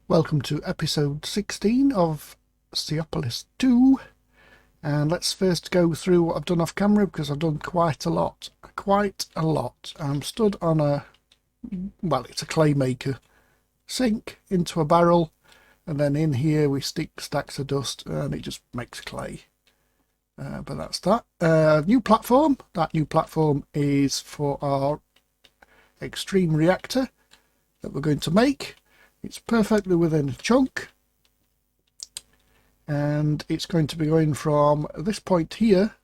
Welcome to episode 16 of Seaopolis 2, and let's first go through what I've done off camera because I've done quite a lot. I'm stood on it's a clay maker sink into a barrel, and then in here we stick stacks of dust and it just makes clay. But that's that. New platform. That new platform is for our Extreme Reactor that we're going to make. It's perfectly within a chunk, and it's going to be going from this point here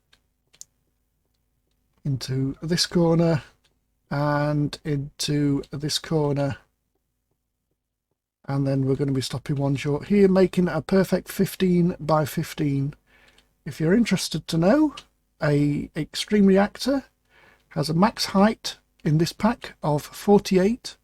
into this corner and into this corner, and then we're going to be stopping one short here, making a perfect 15 by 15. If you're interested to know, a Extreme Reactor has a max height in this pack of 48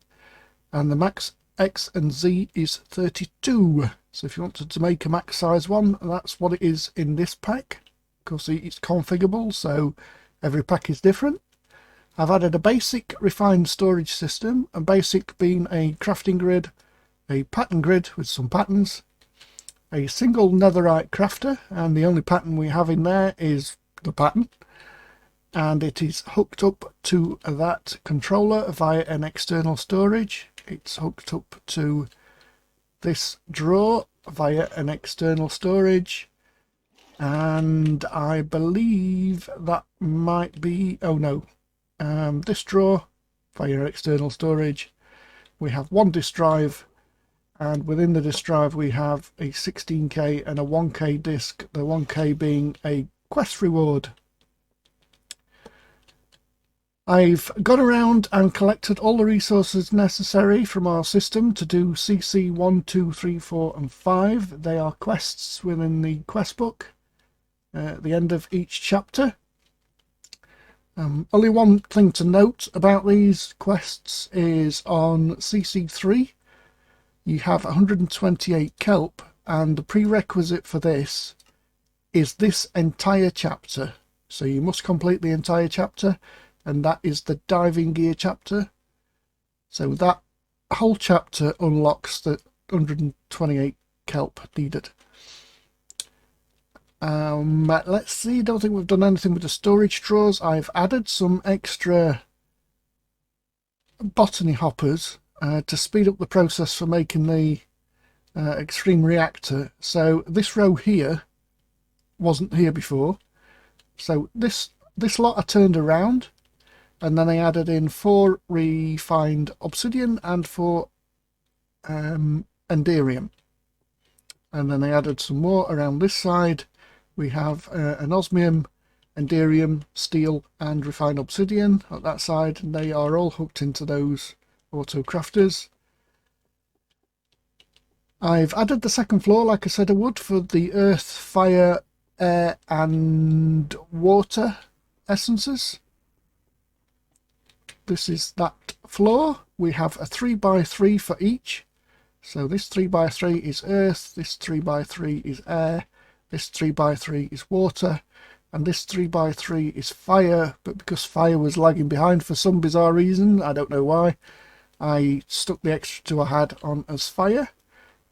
and the max X and Z is 32. So if you wanted to make a max size one, that's what it is in this pack. Of course, it's configurable, so every pack is different. I've added a basic refined storage system, a basic being a crafting grid, a pattern grid with some patterns, a single netherite crafter, and the only pattern we have in there is the pattern, and it is hooked up to that controller via an external storage. It's hooked up to this drawer via an external storage, and I believe that might be, this drawer via external storage. We have one disk drive, and within the disk drive we have a 16K and a 1K disk, the 1K being a quest reward. I've gone around and collected all the resources necessary from our system to do CC 1, 2, 3, 4 and 5. They are quests within the quest book at the end of each chapter. Only one thing to note about these quests is on CC 3 you have 128 kelp, and the prerequisite for this is this entire chapter. So you must complete the entire chapter, and that is the diving gear chapter. So that whole chapter unlocks the 128 kelp needed. Let's see, don't think we've done anything with the storage drawers. I've added some extra botany hoppers to speed up the process for making the Extreme Reactor. So this row here wasn't here before. So this lot I turned around, and then I added in 4 refined obsidian and 4 enderium. And then I added some more around this side. We have an osmium, enderium, steel and refined obsidian at that side, and they are all hooked into those auto crafters. I've added the second floor like I said I would for the earth, fire, air and water essences. This is that floor. We have a 3x3 for each. So this 3x3 is earth, this 3x3 is air, this 3x3 is water, and this 3x3 is fire. But because fire was lagging behind for some bizarre reason, I don't know why, I stuck the extra 2 I had on as fire.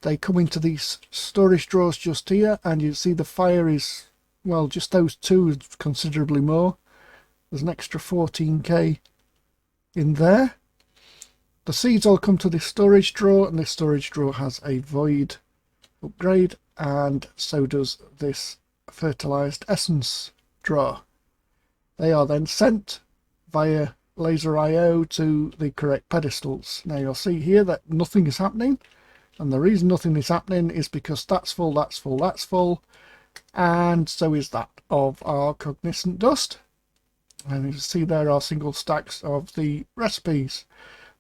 They come into these storage drawers just here, and you see the fire is, well, just those 2 is considerably more. There's an extra 14K in there. The seeds all come to this storage drawer, and this storage drawer has a void upgrade, and so does this fertilized essence drawer. They are then sent via laser IO to the correct pedestals. Now you'll see here that nothing is happening, and the reason nothing is happening is because that's full, that's full, that's full, and so is that of our cognizant dust. And you can see there are single stacks of the recipes.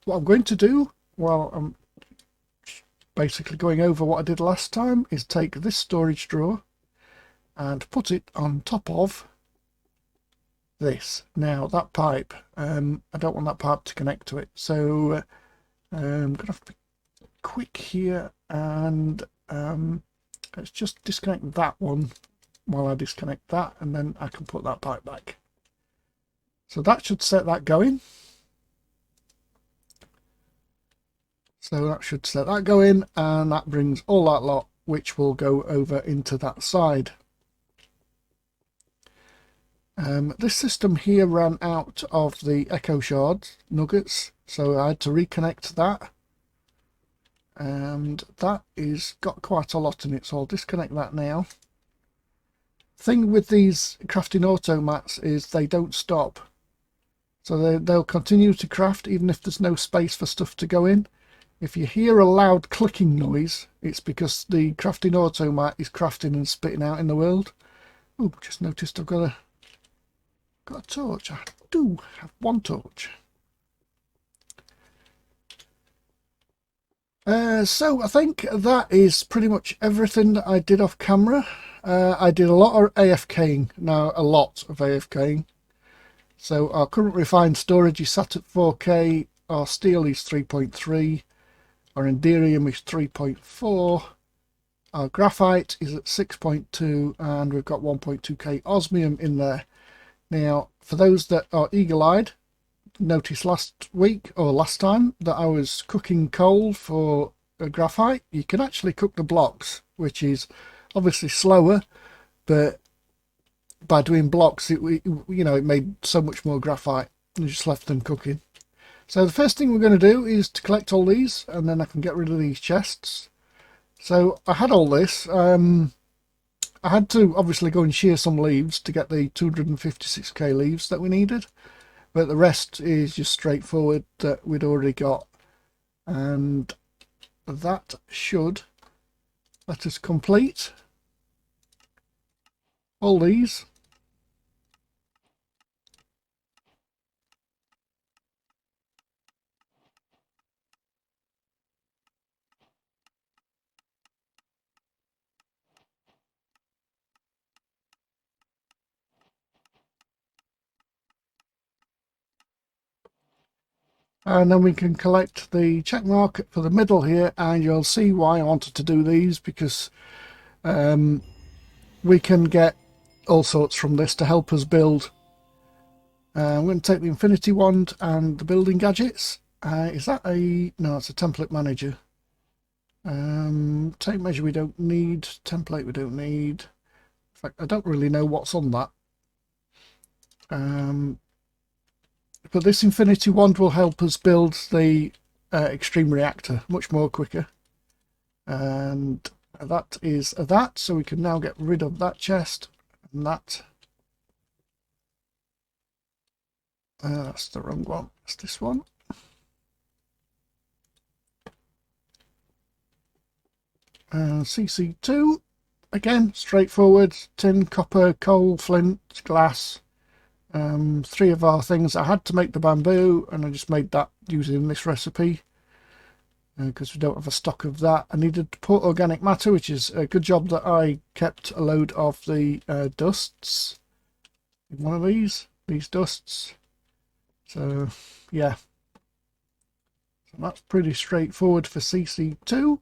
What I'm going to do, while I'm basically going over what I did last time, is take this storage drawer and put it on top of this. Now that pipe, I don't want that pipe to connect to it, so I'm going to have to be quick here, and let's just disconnect that one while I disconnect that, and then I can put that pipe back. So that should set that going. So that should set that going, and that brings all that lot, which will go over into that side. This system here ran out of the echo shards nuggets, so I had to reconnect that, and that is got quite a lot in it, so I'll disconnect that now. Thing with these crafting automats is they don't stop, so they'll continue to craft even if there's no space for stuff to go in. If you hear a loud clicking noise, it's because the crafting automat is crafting and spitting out in the world. Oh, just noticed I've got a torch. I do have one torch. So I think that is pretty much everything that I did off camera. I did a lot of AFKing, now a lot of AFKing. So our current refined storage is sat at 4K, our steel is 3.3, our Enderium is 3.4, our graphite is at 6.2, and we've got 1.2K osmium in there. Now, for those that are eagle-eyed, noticed last week or last time that I was cooking coal for a graphite. You can actually cook the blocks, which is obviously slower, but by doing blocks, it made so much more graphite and just left them cooking. So the first thing we're going to do is to collect all these, and then I can get rid of these chests. So I had all this. I had to obviously go and shear some leaves to get the 256k leaves that we needed, but the rest is just straightforward that we'd already got, and that should let us complete all these. And then we can collect the check mark for the middle here, and you'll see why I wanted to do these, because we can get all sorts from this to help us build. I'm going to take the infinity wand and the building gadgets. Is that a... no, it's a template manager. Tape measure we don't need, template we don't need. In fact, I don't really know what's on that. But this infinity wand will help us build the Extreme Reactor much more quicker. And that is that, so we can now get rid of that chest and that. That's the wrong one, it's this one. CC2, again, straightforward: tin, copper, coal, flint, glass. 3 of our things. I had to make the bamboo, and I just made that using this recipe because we don't have a stock of that. I needed to put organic matter, which is a good job that I kept a load of the dusts in one of these dusts. So yeah, so that's pretty straightforward for CC2.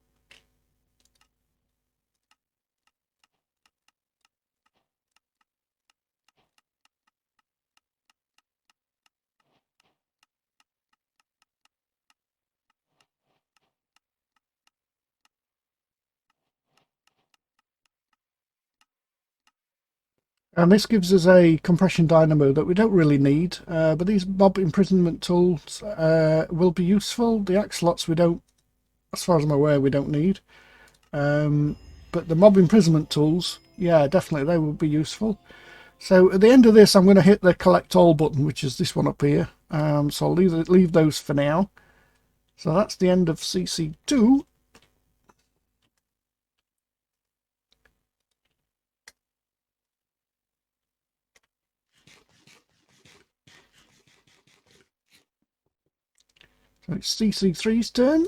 And this gives us a compression dynamo that we don't really need, but these mob imprisonment tools will be useful. The axolots we don't, as far as I'm aware, we don't need. But the mob imprisonment tools, yeah, definitely they will be useful. So at the end of this, I'm going to hit the collect all button, which is this one up here. So I'll leave those for now. So that's the end of CC2. So it's CC3's turn.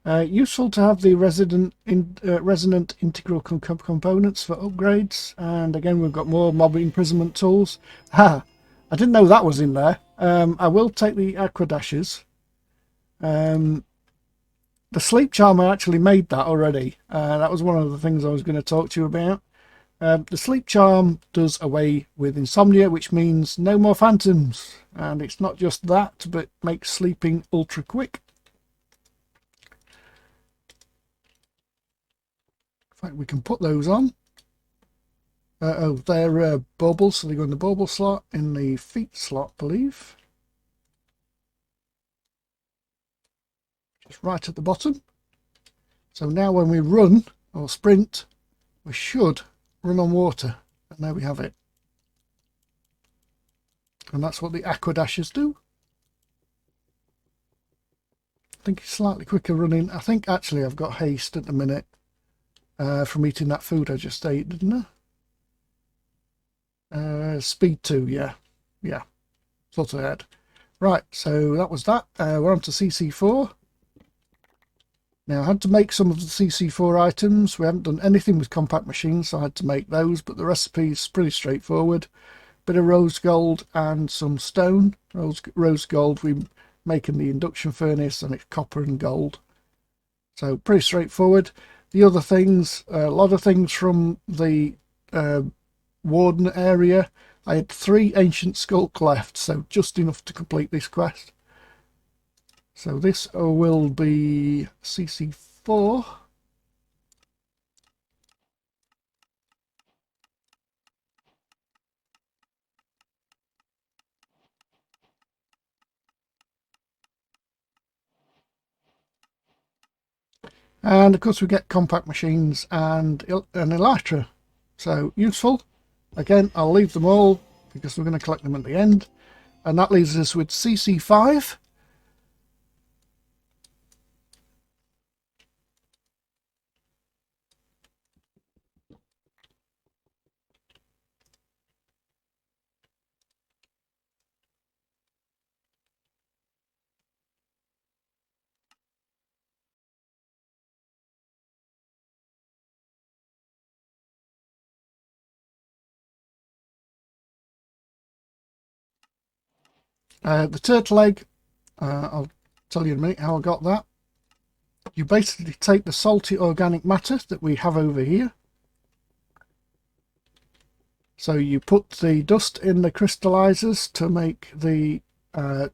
Useful to have the resonant integral components for upgrades. And again, we've got more mob imprisonment tools. I didn't know that was in there. I will take the aquadashes. The sleep charm, I actually made that already. That was one of the things I was going to talk to you about. The sleep charm does away with insomnia, which means no more phantoms. And it's not just that, but makes sleeping ultra quick. In fact, we can put those on. Oh, they're baubles, so they go in the bauble slot, in the feet slot, I believe. Just right at the bottom. So now when we run or sprint, we should run on water. And there we have it. And that's what the aquadashes do. I think it's slightly quicker running. I think actually I've got haste at the minute from eating that food I just ate, didn't I? Speed 2, yeah. Yeah, sort of had. Right, so that was that. We're on to CC4. Now, I had to make some of the CC4 items. We haven't done anything with compact machines, so I had to make those, but the recipe is pretty straightforward. Bit of rose gold and some stone. Rose gold we make in the induction furnace, and it's copper and gold. So pretty straightforward. The other things, a lot of things from the Warden area. I had 3 ancient skulk left, so just enough to complete this quest. So this will be CC4. And of course we get compact machines and an elytra. So useful. Again, I'll leave them all because we're going to collect them at the end. And that leaves us with CC5. The turtle egg, I'll tell you in a minute how I got that. You basically take the salty organic matter that we have over here. So you put the dust in the crystallizers to make the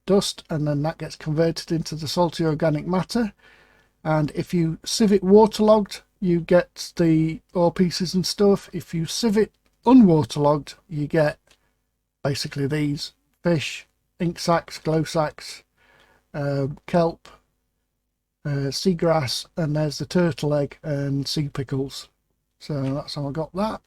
dust, and then that gets converted into the salty organic matter. And if you sieve it waterlogged, you get the ore pieces and stuff. If you sieve it unwaterlogged, you get basically these: fish, ink sacs, glow sacs, kelp, seagrass, and there's the turtle egg and sea pickles. So that's how I got that.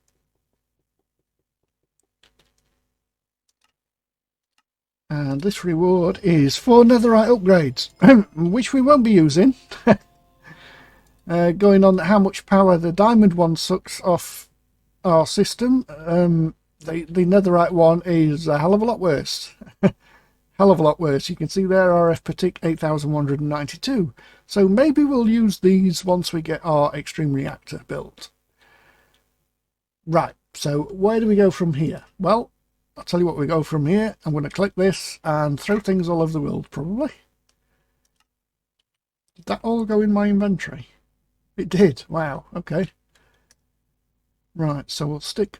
And this reward is 4 netherite upgrades, which we won't be using. Going on how much power the diamond one sucks off our system, the netherite one is a hell of a lot worse. Hell of a lot worse. You can see there RF per tick 8192. So maybe we'll use these once we get our Extreme Reactor built. Right, so where do we go from here? Well, I'll tell you what we go from here. I'm going to click this and throw things all over the world, probably. Did that all go in my inventory? It did. Wow, okay. Right, so we'll stick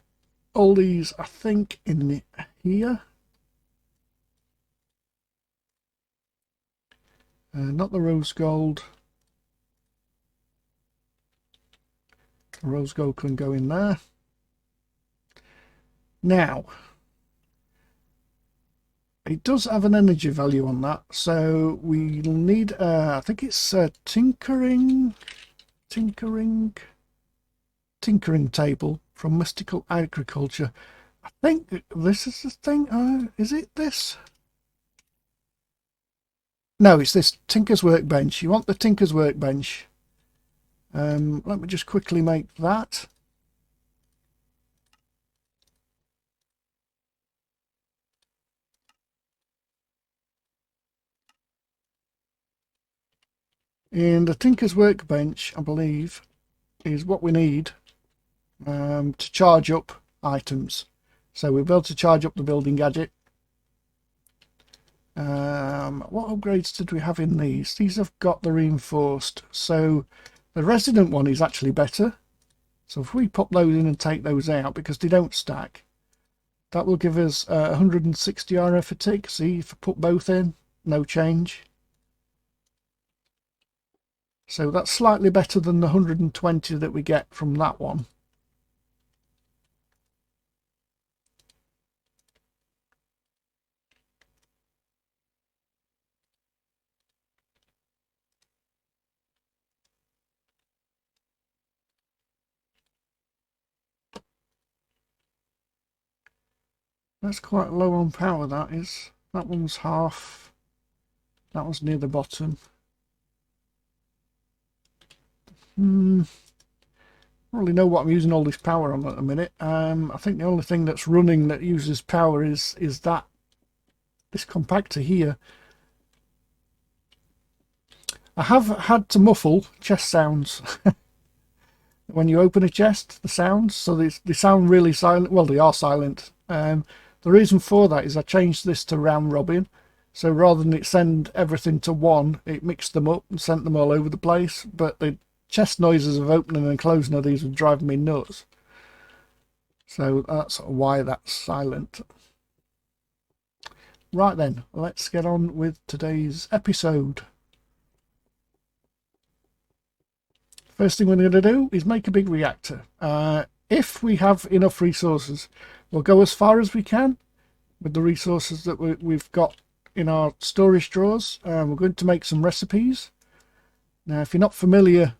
all these, I think, in here. Not the rose gold. The rose gold can go in there. Now, it does have an energy value on that, so we'll need, I think it's a tinkering table from Mystical Agriculture. I think this is the thing. Is it this? No, it's this Tinker's Workbench. You want the Tinker's Workbench. Let me just quickly make that. in the Tinker's Workbench, I believe, is what we need to charge up items. So we'll be able to charge up the building gadget. What upgrades did we have in these? These have got the reinforced. So the resident one is actually better. So if we pop those in and take those out, because they don't stack, that will give us 160 RF a tick. See, if I put both in, no change. So that's slightly better than the 120 that we get from that one. That's quite low on power, that is. That one's half. That one's near the bottom. I don't really know what I'm using all this power on at the minute. I think the only thing that's running that uses power is this compactor here. I have had to muffle chest sounds. When you open a chest, the sounds, so they sound really silent. Well, they are silent. The reason for that is I changed this to round robin, so rather than it send everything to one, it mixed them up and sent them all over the place. But the chest noises of opening and closing of these would drive me nuts, so that's why that's silent. Right then, let's get on with today's episode. First thing we're going to do is make a big reactor. If we have enough resources, we'll go as far as we can with the resources that we've got in our storage drawers. We're going to make some recipes. Now, if you're not familiar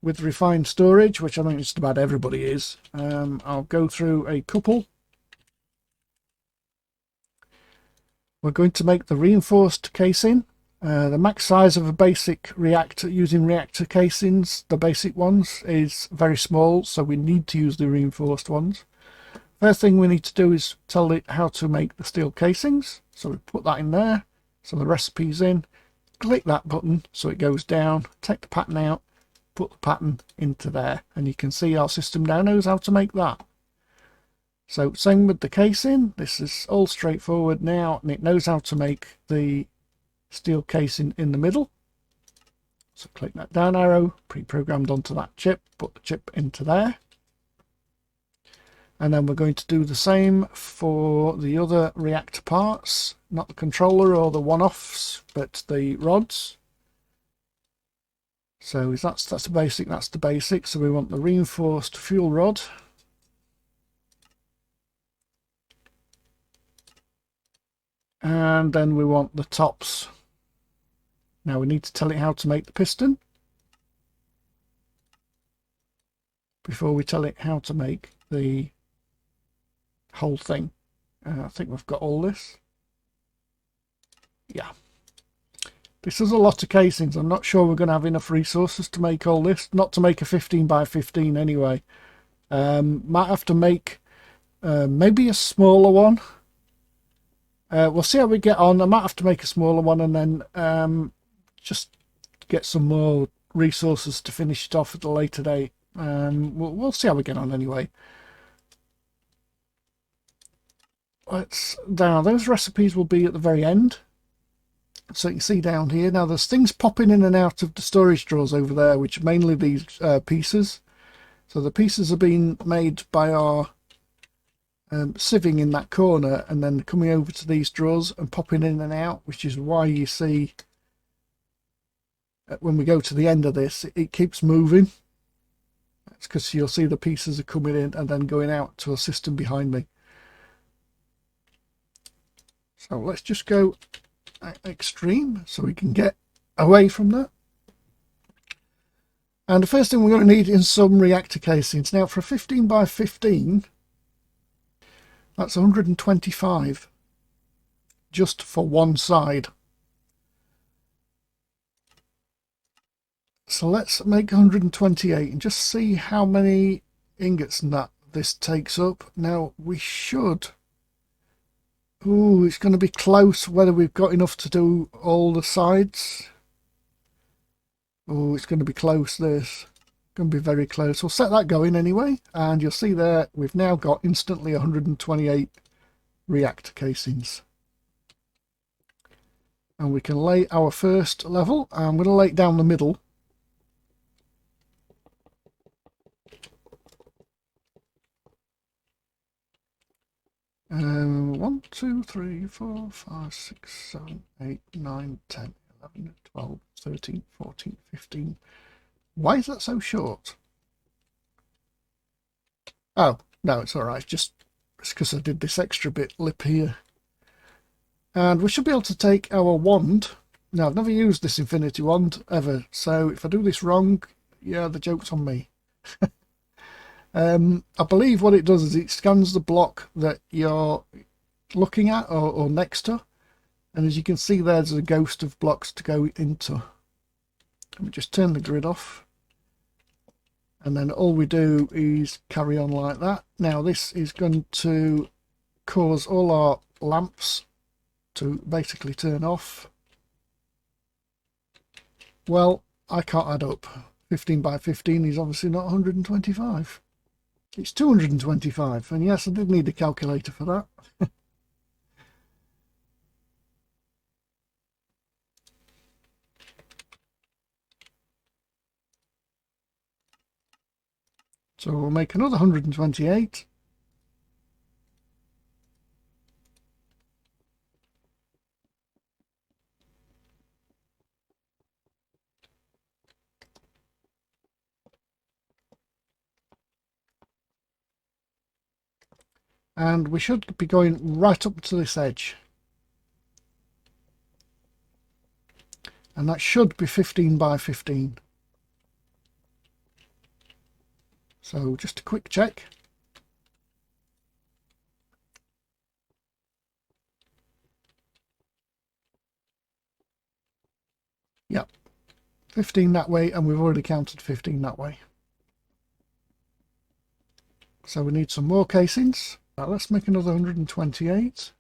with refined storage, which I think just about everybody is, I'll go through a couple. We're going to make the reinforced casing. The max size of a basic reactor using reactor casings, the basic ones, is very small, so we need to use the reinforced ones. First thing we need to do is tell it how to make the steel casings. So we put that in there, so the recipe's in, click that button so it goes down, take the pattern out, put the pattern into there, and you can see our system now knows how to make that. So same with the casing, this is all straightforward now, and it knows how to make the steel casing in the middle. So click that down arrow, pre-programmed onto that chip, put the chip into there. And then we're going to do the same for the other reactor parts, not the controller or the one-offs, but the rods. So that's the basic, that's the basic. So we want the reinforced fuel rod. And then we want the tops. Now we need to tell it how to make the piston before we tell it how to make the whole thing. I think we've got all this. Yeah. This is a lot of casings. I'm not sure we're going to have enough resources to make all this. Not to make a 15 by 15 anyway. Might have to make maybe a smaller one. We'll see how we get on. I might have to make a smaller one and then just get some more resources to finish it off at a later date. We'll see how we get on anyway. Now those recipes will be at the very end, so you can see down here. Now there's things popping in and out of the storage drawers over there, which are mainly these pieces. So the pieces are being made by our sieving in that corner and then coming over to these drawers and popping in and out, which is why you see when we go to the end of this it keeps moving. That's because you'll see the pieces are coming in and then going out to a system behind me. So let's just go extreme so we can get away from that. And the first thing we're going to need is some reactor casings. Now for a 15 by 15, that's 125 just for one side. So let's make 128 and just see how many ingots and that this takes up. Now we should... Ooh, it's going to be close whether we've got enough to do all the sides. Oh, it's going to be close, this. Going to be very close. We'll set that going anyway, and you'll see there we've now got instantly 128 reactor casings. And we can lay our first level. I'm going to lay it down the middle. One, 2, 3, 4, 5, 6, 7, 8, 9, 10, 11, 12, 13, 14, 15. Why is that so short? Oh, no, it's alright. It's because I did this extra bit lip here. And we should be able to take our wand. Now, I've never used this infinity wand ever, so if I do this wrong, yeah, the joke's on me. I believe what it does is it scans the block that you're looking at or next to, and as you can see there's a ghost of blocks to go into. Let me just turn the grid off, and then all we do is carry on like that. Now this is going to cause all our lamps to basically turn off. Well, I can't add up. 15 by 15 is obviously not 125. It's 225, and yes, I did need a calculator for that. So we'll make another 128. And we should be going right up to this edge. And that should be 15 by 15. So just a quick check. Yep, 15 that way, and we've already counted 15 that way. So we need some more casings. Now let's make another 128.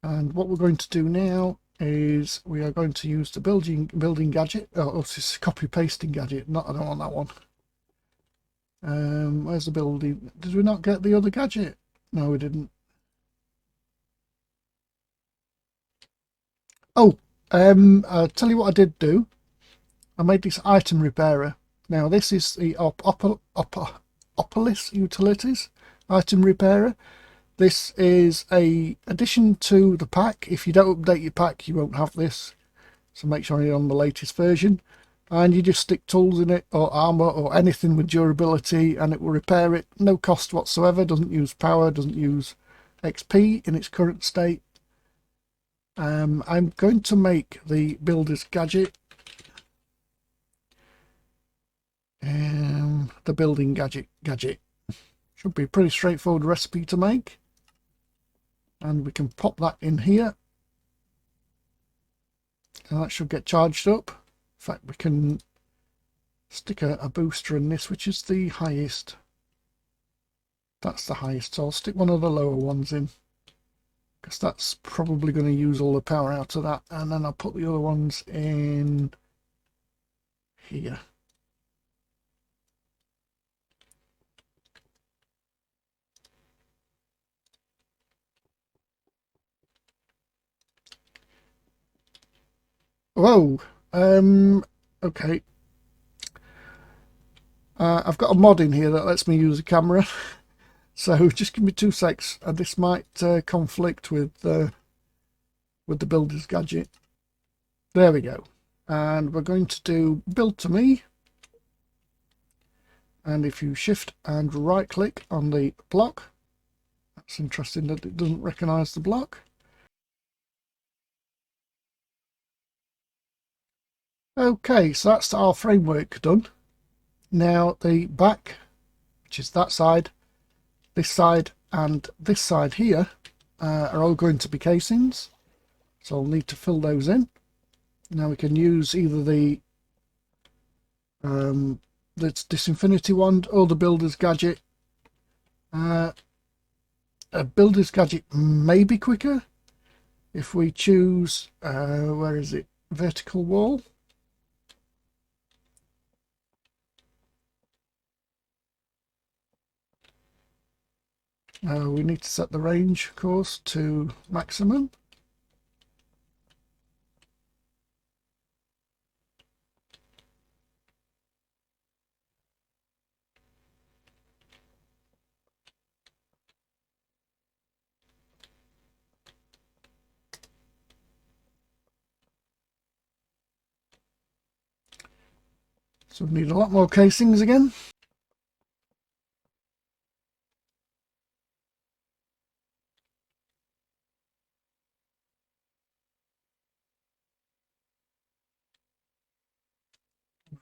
And what we're going to do now is we are going to use the building gadget. Oh, this is copy pasting gadget. I don't want that one. Where's the building? Did we not get the other gadget? No, we didn't. Oh, I'll tell you what I did do. I made this item repairer. Now this is the Seaopolis utilities item repairer. This is a addition to the pack. If you don't update your pack, you won't have this. So make sure you're on the latest version. And you just stick tools in it, or armor, or anything with durability, and it will repair it. No cost whatsoever. Doesn't use power, doesn't use XP in its current state. I'm going to make the builder's gadget. The building gadget. Should be a pretty straightforward recipe to make. And we can pop that in here. And that should get charged up. In fact, we can stick a booster in this, which is the highest. That's the highest, so I'll stick one of the lower ones in, because that's probably going to use all the power out of that. And then I'll put the other ones in here. Whoa, okay. I've got a mod in here that lets me use a camera. So just give me 2 secs, and this might conflict with the builder's gadget. There we go. And we're going to do build to me. And if you shift and right click on the block, that's interesting that it doesn't recognize the block. Okay, so that's our framework done. Now the back, which is that side, this side and this side here, are all going to be casings. So I'll need to fill those in. Now we can use either the this infinity wand or the builder's gadget. A builder's gadget may be quicker if we choose where is it? vertical wall. We need to set the range, of course, to maximum. So we need a lot more casings again.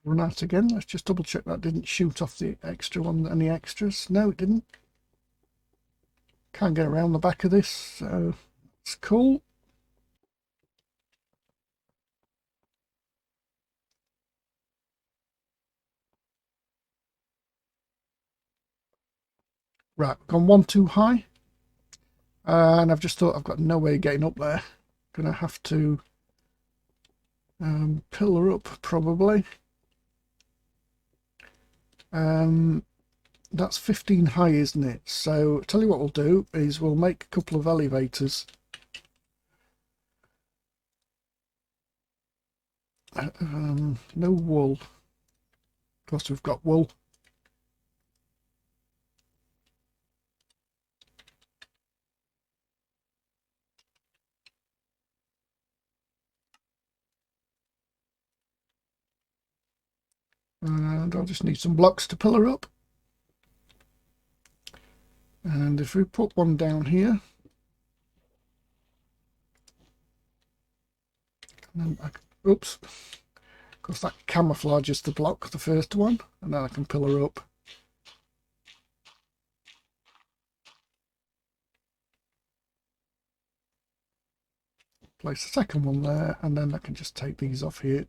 Run out again. Let's just double check that didn't shoot off the extra one. Any extras? No, it didn't. Can't get around the back of this, so it's cool. Right, gone one too high, and I've just thought I've got no way of getting up there. Gonna have to pillar up probably. That's 15 high, isn't it? So tell you what we'll do is we'll make a couple of elevators. No wool. Of course we've got wool. And I'll just need some blocks to pillar up. And if we put one down here, and then oops, of course that camouflages the block, the first one, and then I can pillar up. Place the second one there, and then I can just take these off here.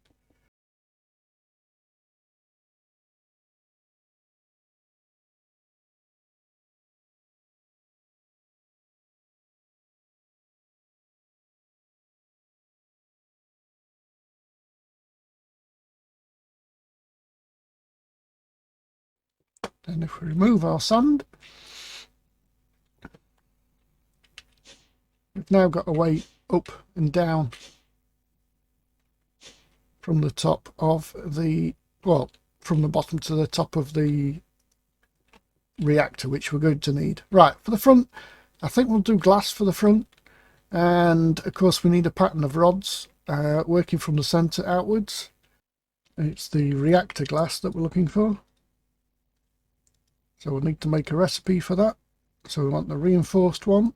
Then if we remove our sand, we've now got a way up and down from the top of the, well, from the bottom to the top of the reactor, which we're going to need. Right, for the front, I think we'll do glass for the front, and of course we need a pattern of rods working from the center outwards. It's the reactor glass that we're looking for, so we'll need to make a recipe for that. So we want the reinforced one.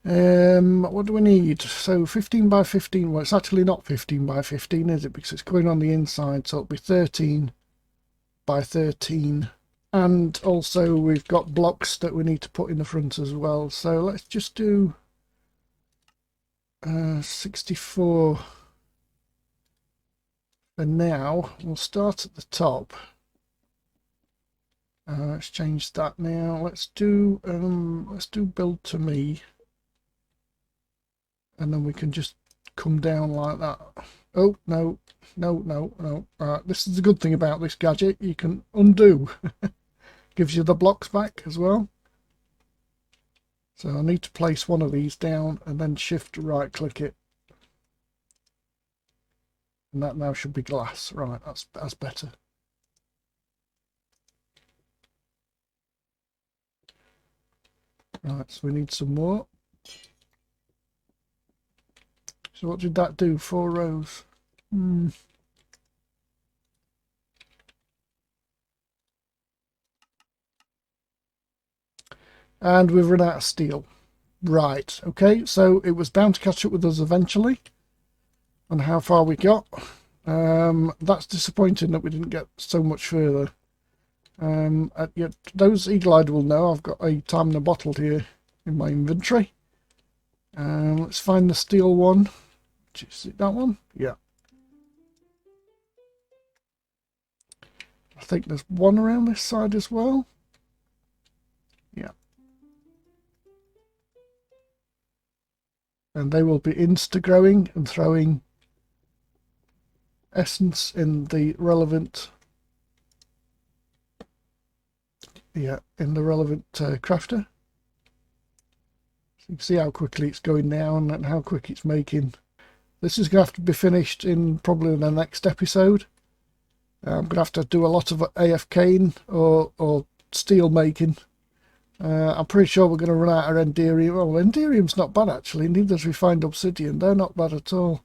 What do we need? So 15 by 15. Well, it's actually not 15 by 15, is it? Because it's going on the inside, so it'll be 13 by 13. And also we've got blocks that we need to put in the front as well. So let's just do 64 for now. We'll start at the top. Let's change that now. Let's do build to me. And then we can just come down like that. Oh, no. This is the good thing about this gadget. You can undo. Gives you the blocks back as well. So I need to place one of these down and then shift right click it. And that now should be glass. Right, that's better. Right, so we need some more. So what did that do? 4 rows. And we've run out of steel. Right, okay, so it was bound to catch up with us eventually on how far we got. That's disappointing that we didn't get so much further. Those eagle-eyed will know I've got a time in a bottle here in my inventory. Let's find the steel one. Is it that one? Yeah. I think there's one around this side as well. Yeah. and they will be insta-growing and throwing essence in the relevant crafter. So you can see how quickly it's going down and how quick it's making. This is going to have to be finished in probably the next episode. I'm going to have to do a lot of AFKing or steel making. I'm pretty sure we're going to run out of Enderium. Well, Enderium's not bad actually, neither's refined obsidian. They're not bad at all.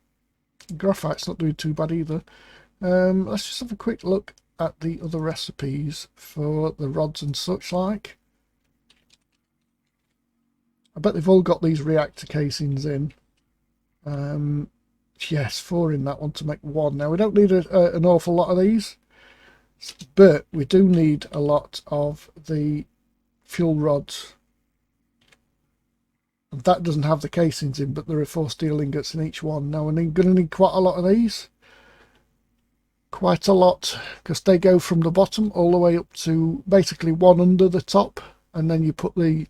Graphite's not doing too bad either. Let's just have a quick look at the other recipes for the rods and such like. I bet they've all got these reactor casings in. Yes, 4 in that one to make 1. Now we don't need an awful lot of these, but we do need a lot of the fuel rods. And that doesn't have the casings in, but there are 4 steel ingots in each one. Now we're going to need quite a lot of these. Quite a lot, because they go from the bottom all the way up to basically 1 under the top, and then you put the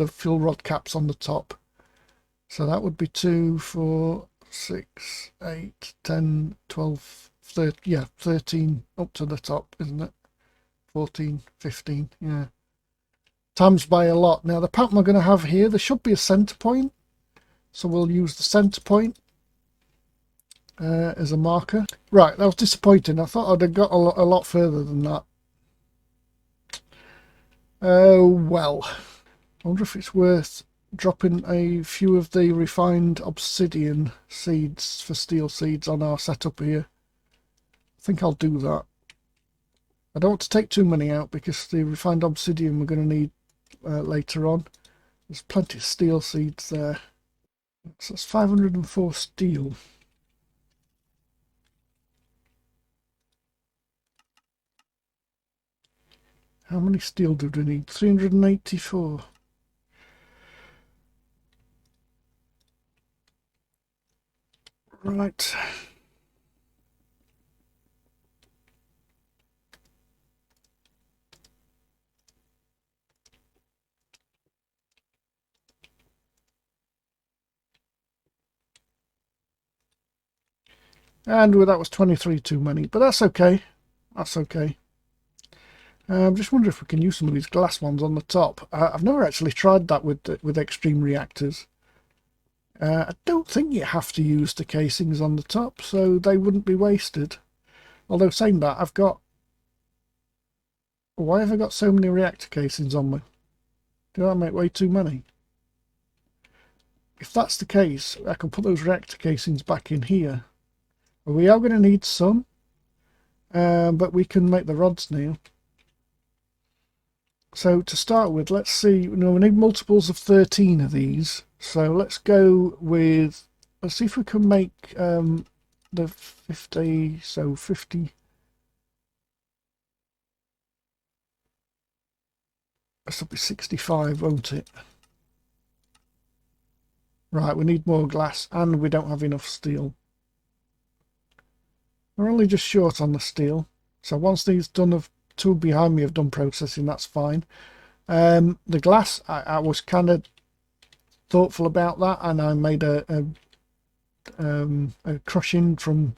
fuel rod caps on the top. So that would be 2, 4, 6, 8, 10, 12, 13, yeah, 13 up to the top, isn't it? 14, 15, yeah. Times by a lot. Now the pattern we're going to have here, there should be a center point. So we'll use the center point as a marker. Right, that was disappointing. I thought I'd have got a lot further than that. Oh, well. I wonder if it's worth dropping a few of the refined obsidian seeds for steel seeds on our setup here. I think I'll do that. I don't want to take too many out because the refined obsidian we're going to need later on. There's plenty of steel seeds there. So that's 504 steel. How many steel do we need? 384. Right. And that was 23 too many, but that's okay. That's okay. I'm just wondering if we can use some of these glass ones on the top. I've never actually tried that with Extreme Reactors. I don't think you have to use the casings on the top, so they wouldn't be wasted. Although saying that, I've got... Why have I got so many reactor casings on me? Do I make way too many? If that's the case, I can put those reactor casings back in here. We are going to need some, but we can make the rods now. So to start with, let's see, we need multiples of 13 of these. So let's go with, let's see if we can make the 50, so 50. This will be 65, won't it? Right, we need more glass and we don't have enough steel. We're only just short on the steel. So once these two behind me have done processing, that's fine. The glass, I was kind of thoughtful about that, and I made a crushing from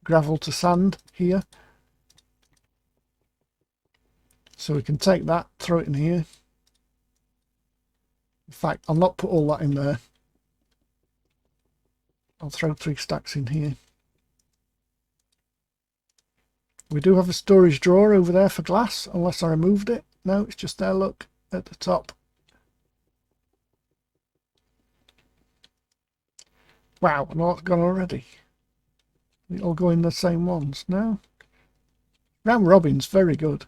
gravel to sand here. So we can take that, throw it in here. In fact, I'll not put all that in there. I'll throw 3 stacks in here. We do have a storage drawer over there for glass, unless I removed it. No, it's just there, look, at the top. Wow, and all that's gone already. They all go in the same ones. No? Round robin's very good.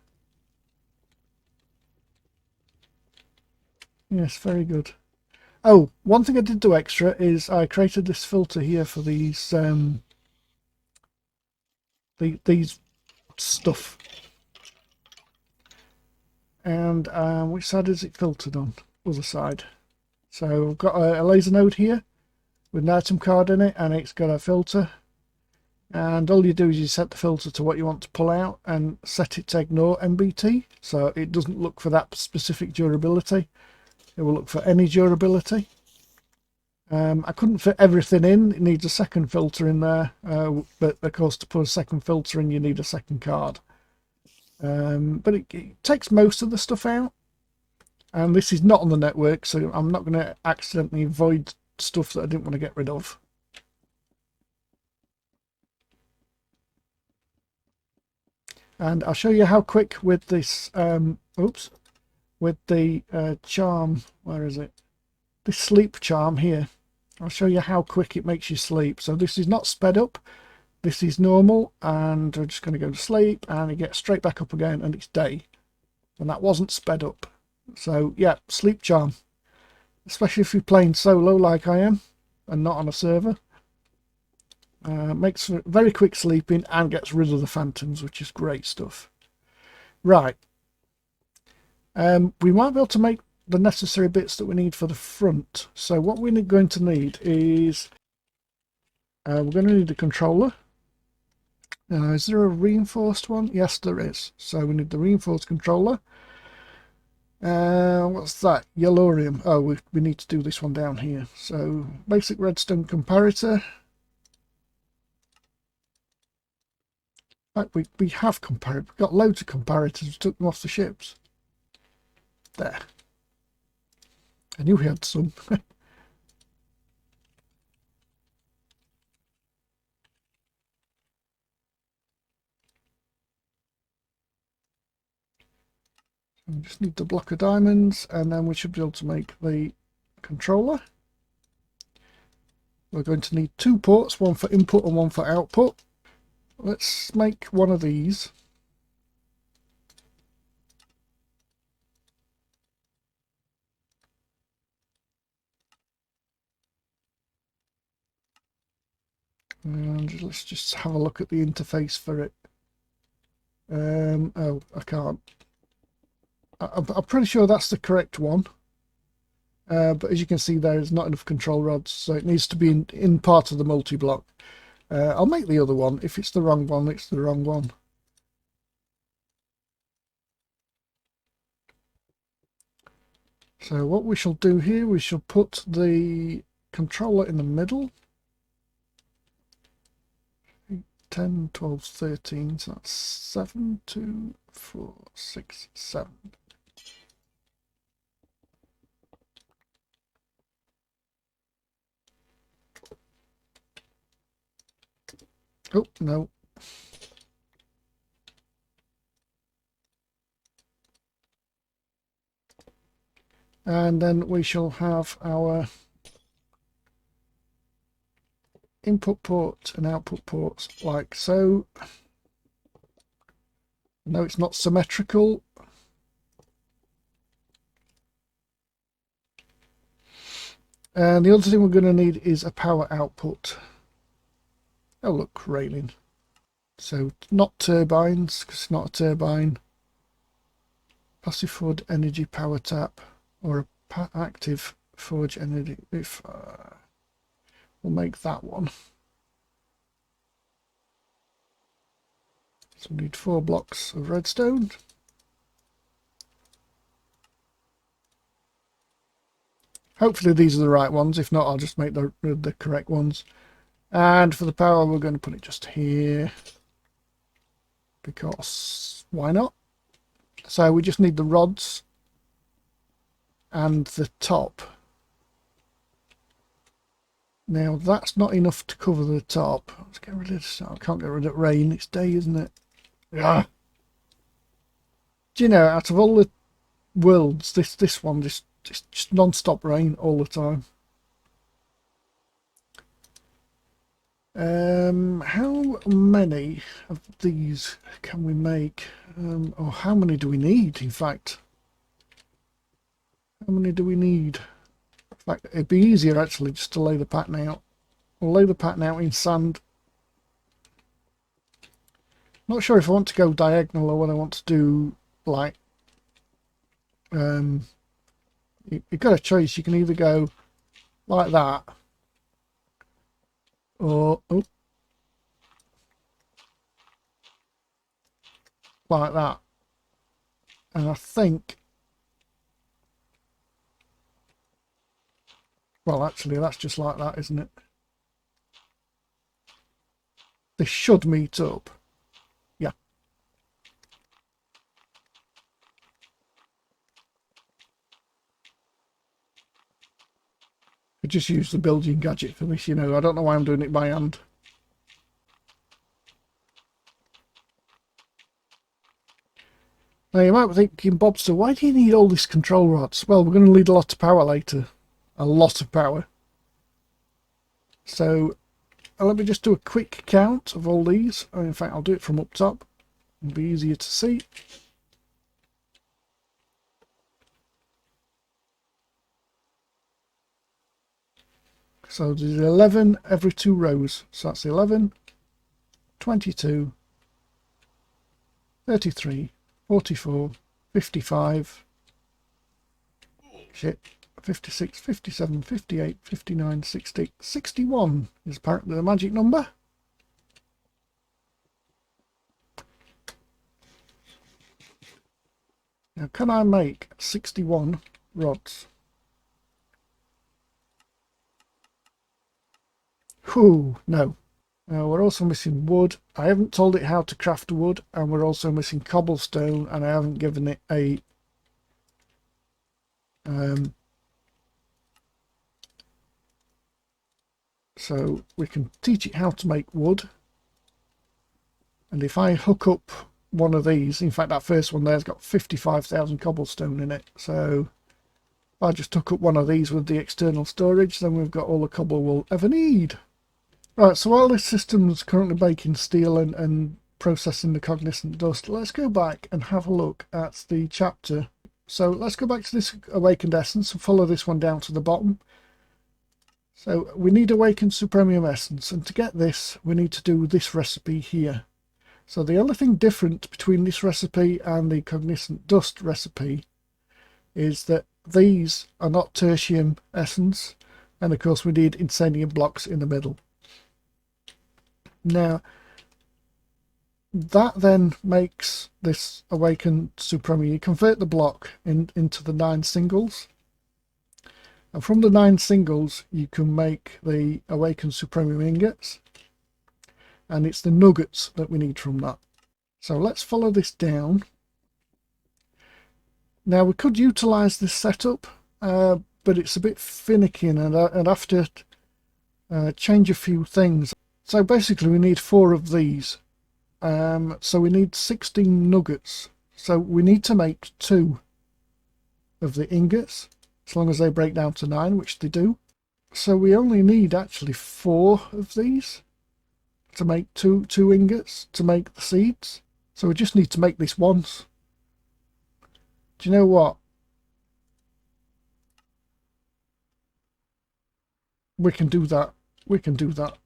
Yes, very good. Oh, one thing I did do extra is I created this filter here for these stuff. And which side is it filtered on? Other side. So I've got a laser node here with an item card in it, and it's got a filter. And all you do is you set the filter to what you want to pull out and set it to ignore MBT, so it doesn't look for that specific durability. It will look for any durability. I couldn't fit everything in. It needs a second filter in there, but of course to put a second filter in you need a second card. But it takes most of the stuff out, and this is not on the network, so I'm not going to accidentally void stuff that I didn't want to get rid of. And I'll show you how quick with this with the charm, where is it, this sleep charm here. I'll show you how quick it makes you sleep. So this is not sped up, this is normal, and we're just going to go to sleep, and it gets straight back up again, and it's day, and that wasn't sped up. So yeah, sleep charm, especially if you're playing solo like I am and not on a server. Makes very quick sleeping and gets rid of the phantoms, which is great stuff. Right, we might be able to make the necessary bits that we need for the front. So what we're going to need is we're going to need a controller. Is there a reinforced one? Yes, there is. So we need the reinforced controller. What's that? Yellorium. Oh, we need to do this one down here. So basic redstone comparator. In fact, we have comparators. We've got loads of comparators. We took them off the ships. There. I knew we had some. We just need the block of diamonds, and then we should be able to make the controller. We're going to need 2 ports, one for input and one for output. Let's make one of these. And let's just have a look at the interface for it. Oh, I can't. I'm pretty sure that's the correct one. But as you can see, there is not enough control rods, so it needs to be in part of the multi-block. I'll make the other one. If it's the wrong one, it's the wrong one. So what we shall do here, we shall put the controller in the middle. 10, 12, 13, so that's 7, 2, 4, 6, 7. Oh, no. And then we shall have our input port and output ports like so. No, it's not symmetrical. And the other thing we're going to need is a power output. Oh look, railing. So not turbines, because it's not a turbine. Passive forge energy power tap, or a active forge energy. If we'll make that one. So we need 4 blocks of redstone. Hopefully these are the right ones. If not, I'll just make the correct ones. And for the power, we're going to put it just here, because why not? So we just need the rods and the top. Now that's not enough to cover the top. Let's get rid of this. I can't get rid of rain. It's day, isn't it? Yeah. Do you know, out of all the worlds, this one just non-stop rain all the time. How many of these can we make? Or how many do we need, in fact? How many do we need? In fact, it'd be easier actually just to lay the pattern out. We'll lay the pattern out in sand. Not sure if I want to go diagonal or what I want to do, like, you've got a choice. You can either go like that, or like that. And I think Well, actually, that's just like that, isn't it? This should meet up. Yeah. I just use the building gadget for this, you know. I don't know why I'm doing it by hand. Now, you might be thinking, Bobster, why do you need all these control rods? Well, we're going to need a lot of power later. A lot of power. So, let me just do a quick count of all these. In fact, I'll do it from up top. It'll be easier to see. So there's 11 every 2 rows. So that's 11, 22, 33, 44, 55, shit, 56, 57, 58, 59, 60, 61 is apparently the magic number. Now, can I make 61 rods? Whew, no. We're also missing wood. I haven't told it how to craft wood, and we're also missing cobblestone, and I haven't given it a so we can teach it how to make wood. And if I hook up one of these, in fact that first one there's got 55,000 cobblestone in it, so if I just hook up one of these with the external storage, then we've got all the cobble we'll ever need. Right, so while this system's currently baking steel and processing the cognizant dust, let's go back and have a look at the chapter. So let's go back to this awakened essence and follow this one down to the bottom. So we need awakened supremium essence, and to get this we need to do this recipe here. So the only thing different between this recipe and the cognizant dust recipe is that these are not tertium essence, and of course we need insanium blocks in the middle. Now that then makes this awakened supremium. You convert the block into the 9 singles, and from the 9 singles you can make the awakened supremium ingots, and it's the nuggets that we need from that. So let's follow this down. Now we could utilize this setup, but it's a bit finicky, and I'd have to change a few things. So basically we need 4 of these. So we need 16 nuggets. So we need to make 2 of the ingots, as long as they break down to 9, which they do. So we only need actually 4 of these to make two ingots to make the seeds. So we just need to make this once. Do you know what? We can do that. We can do that.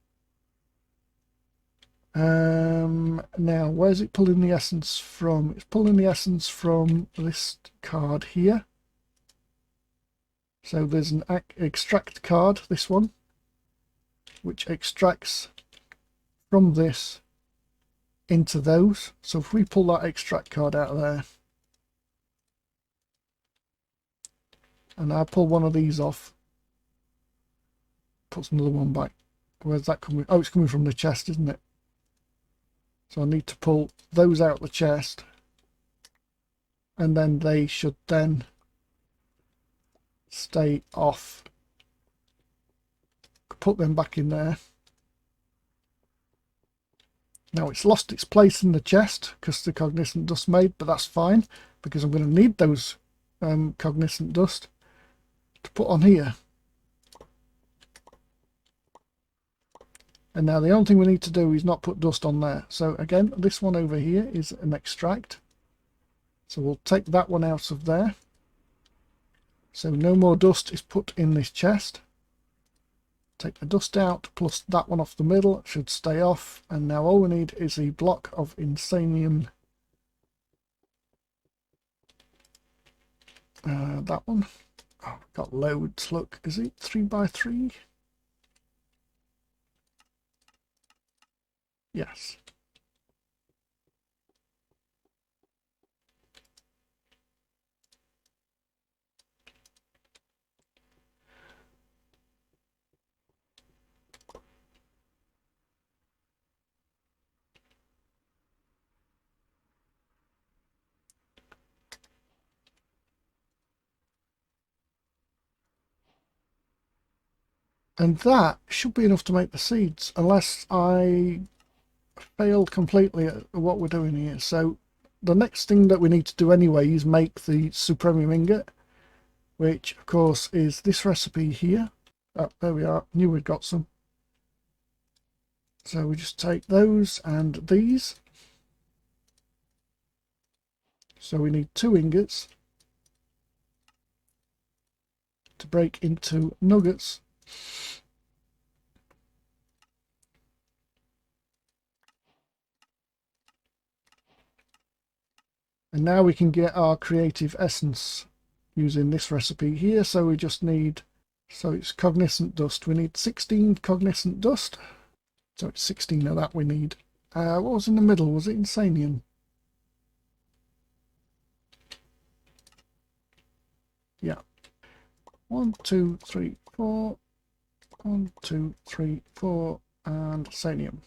Now, where's it pulling the essence from? It's pulling the essence from this card here. So there's an extract card, this one, which extracts from this into those. So if we pull that extract card out of there, and I pull one of these off, puts another one back. Where's that coming? Oh, it's coming from the chest, isn't it? So I need to pull those out of the chest, and then they should then stay off. Put them back in there. Now it's lost its place in the chest because the cognizant dust made, but that's fine because I'm going to need those cognizant dust to put on here. And now the only thing we need to do is not put dust on there. So again, this one over here is an extract. So we'll take that one out of there. So no more dust is put in this chest. Take the dust out, plus that one off the middle, it should stay off. And now all we need is a block of insanium. That one. Oh, we've got loads. Look, is it 3x3? Yes. And that should be enough to make the seeds, unless I failed completely at what we're doing here. So the next thing that we need to do anyway is make the supremium ingot, which of course is this recipe here. Oh, there we are. Knew we'd got some. So we just take those and these. So we need 2 ingots to break into nuggets. And now we can get our creative essence using this recipe here. So we just need, so it's cognizant dust. We need 16 cognizant dust. So it's 16 of that we need. What was in the middle? Was it insanium? Yeah. 1, 2, 3, 4. 1, 2, 3, 4, and sanium.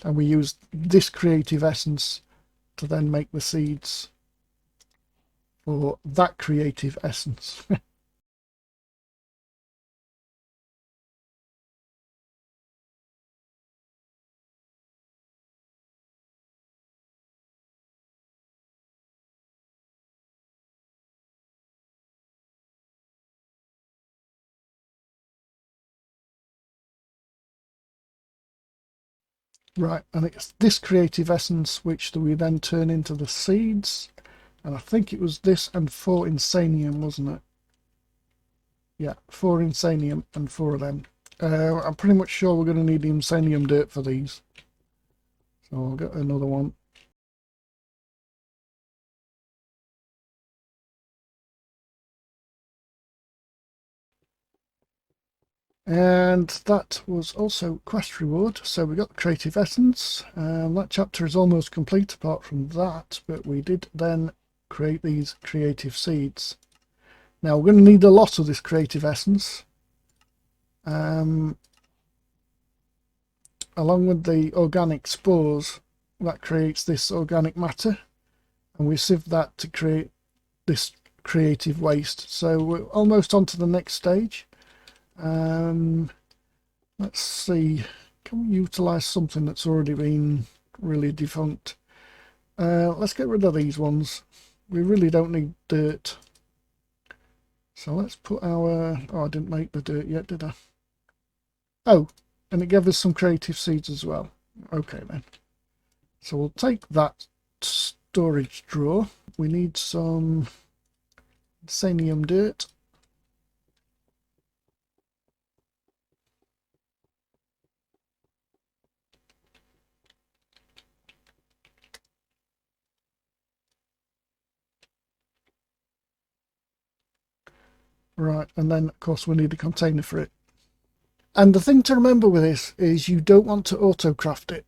And we use this creative essence to then make the seeds for that creative essence. Right, and it's this creative essence which we then turn into the seeds. And I think it was this and 4 insanium, wasn't it? Yeah, 4 insanium and 4 of them. I'm pretty much sure we're going to need the insanium dirt for these. So I'll get another one. And that was also quest reward. So we got the creative essence. That chapter is almost complete apart from that, but we did then create these creative seeds. Now we're going to need a lot of this creative essence. Along with the organic spores, that creates this organic matter, and we sieve that to create this creative waste. So we're almost on to the next stage. Let's see, can we utilize something that's already been really defunct? Let's get rid of these ones. We really don't need dirt. So let's put our, oh, I didn't make the dirt yet, did I? Oh, and it gave us some creative seeds as well. Okay then. So we'll take that storage drawer. We need some insanium dirt. Right, and then of course we need a container for it. And the thing to remember with this is you don't want to auto-craft it.